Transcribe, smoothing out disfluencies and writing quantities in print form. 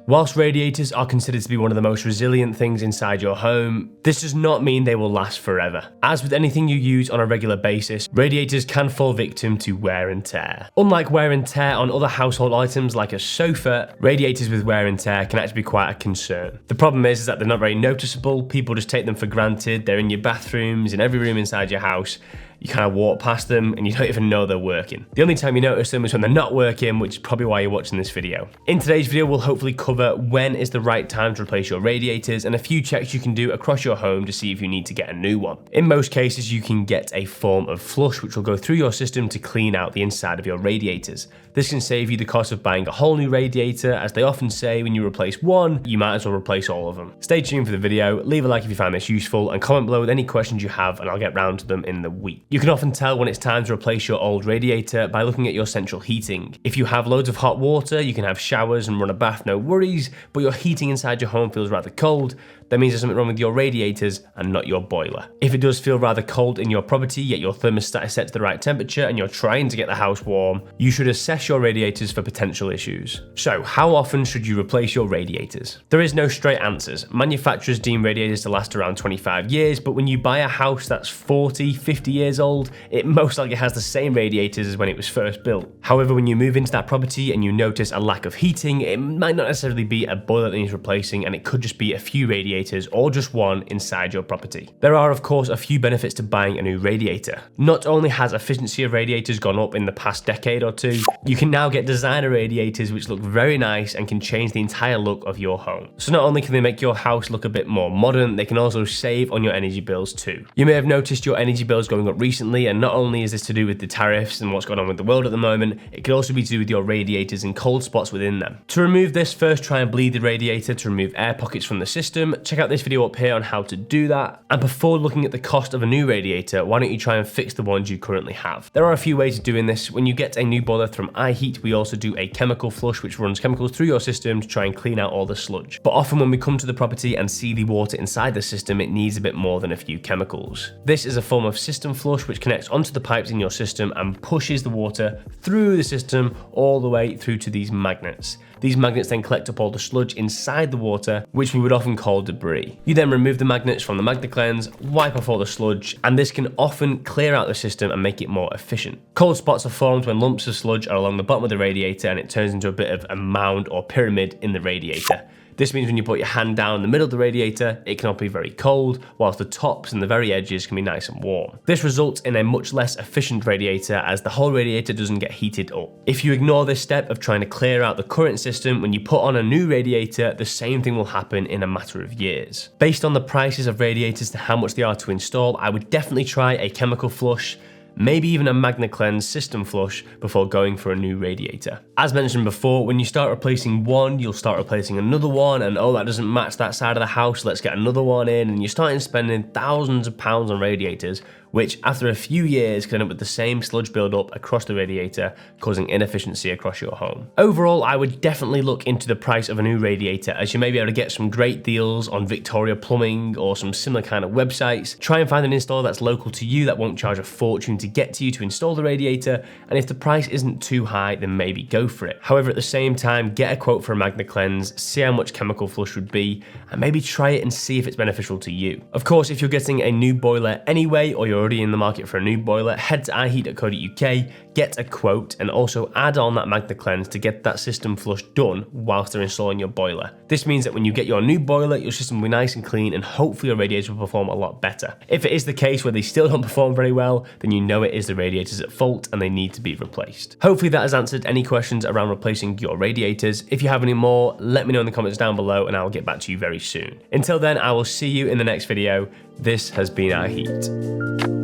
Whilst radiators are considered to be one of the most resilient things inside your home, this does not mean they will last forever. As with anything you use on a regular basis, radiators can fall victim to wear and tear. Unlike wear and tear on other household items like a sofa, radiators with wear and tear can actually be quite a concern. The problem is that they're not very noticeable, people just take them for granted, they're in your bathrooms, in every room inside your house. You kind of walk past them and you don't even know they're working. The only time you notice them is when they're not working, which is probably why you're watching this video. In today's video, we'll hopefully cover when is the right time to replace your radiators and a few checks you can do across your home to see if you need to get a new one. In most cases, you can get a form of flush which will go through your system to clean out the inside of your radiators. This can save you the cost of buying a whole new radiator, as they often say when you replace one, you might as well replace all of them. Stay tuned for the video, leave a like if you found this useful, and comment below with any questions you have and I'll get round to them in the week. You can often tell when it's time to replace your old radiator by looking at your central heating. If you have loads of hot water, you can have showers and run a bath, no worries, but your heating inside your home feels rather cold, that means there's something wrong with your radiators and not your boiler. If it does feel rather cold in your property, yet your thermostat is set to the right temperature and you're trying to get the house warm, you should assess your radiators for potential issues. So, how often should you replace your radiators? There is no straight answers. Manufacturers deem radiators to last around 25 years, but when you buy a house that's 40, 50 years old, it most likely has the same radiators as when it was first built. However, when you move into that property and you notice a lack of heating, it might not necessarily be a boiler that needs replacing, and it could just be a few radiators or just one inside your property. There are of course a few benefits to buying a new radiator. Not only has efficiency of radiators gone up in the past decade or two, you can now get designer radiators which look very nice and can change the entire look of your home. So not only can they make your house look a bit more modern, they can also save on your energy bills too. You may have noticed your energy bills going up recently, and not only is this to do with the tariffs and what's going on with the world at the moment, it could also be to do with your radiators and cold spots within them. To remove this, first try and bleed the radiator to remove air pockets from the system. Check out this video up here on how to do that. And before looking at the cost of a new radiator, why don't you try and fix the ones you currently have? There are a few ways of doing this. When you get a new boiler from iHeat, we also do a chemical flush which runs chemicals through your system to try and clean out all the sludge. But often when we come to the property and see the water inside the system, it needs a bit more than a few chemicals. This is a form of system flush which connects onto the pipes in your system and pushes the water through the system all the way through to these magnets. These magnets then collect up all the sludge inside the water, which we would often call debris. You then remove the magnets from the Magna Cleanse, wipe off all the sludge, and this can often clear out the system and make it more efficient. Cold spots are formed when lumps of sludge are along the bottom of the radiator and it turns into a bit of a mound or pyramid in the radiator. This means when you put your hand down in the middle of the radiator, it can be very cold, whilst the tops and the very edges can be nice and warm. This results in a much less efficient radiator as the whole radiator doesn't get heated up. If you ignore this step of trying to clear out the current system, when you put on a new radiator, the same thing will happen in a matter of years. Based on the prices of radiators to how much they are to install, I would definitely try a chemical flush, maybe even a Magna Cleanse system flush before going for a new radiator. As mentioned before, when you start replacing one, you'll start replacing another one, and oh, that doesn't match that side of the house, let's get another one in, and you're starting spending thousands of pounds on radiators, which after a few years can end up with the same sludge buildup across the radiator, causing inefficiency across your home. Overall, I would definitely look into the price of a new radiator, as you may be able to get some great deals on Victoria Plumbing or some similar kind of websites. Try and find an installer that's local to you that won't charge a fortune to get to you to install the radiator, and if the price isn't too high, then maybe go for it. However, at the same time, get a quote for a Magna Cleanse, see how much chemical flush would be, and maybe try it and see if it's beneficial to you. Of course, if you're getting a new boiler anyway, or you're already in the market for a new boiler, head to iheat.co.uk, get a quote, and also add on that Magna Cleanse to get that system flush done whilst they're installing your boiler. This means that when you get your new boiler, your system will be nice and clean, and hopefully your radiators will perform a lot better. If it is the case where they still don't perform very well, then you know it is the radiators at fault and they need to be replaced. Hopefully that has answered any questions around replacing your radiators. If you have any more, let me know in the comments down below and I will get back to you very soon. Until then, I will see you in the next video. This has been iHeat.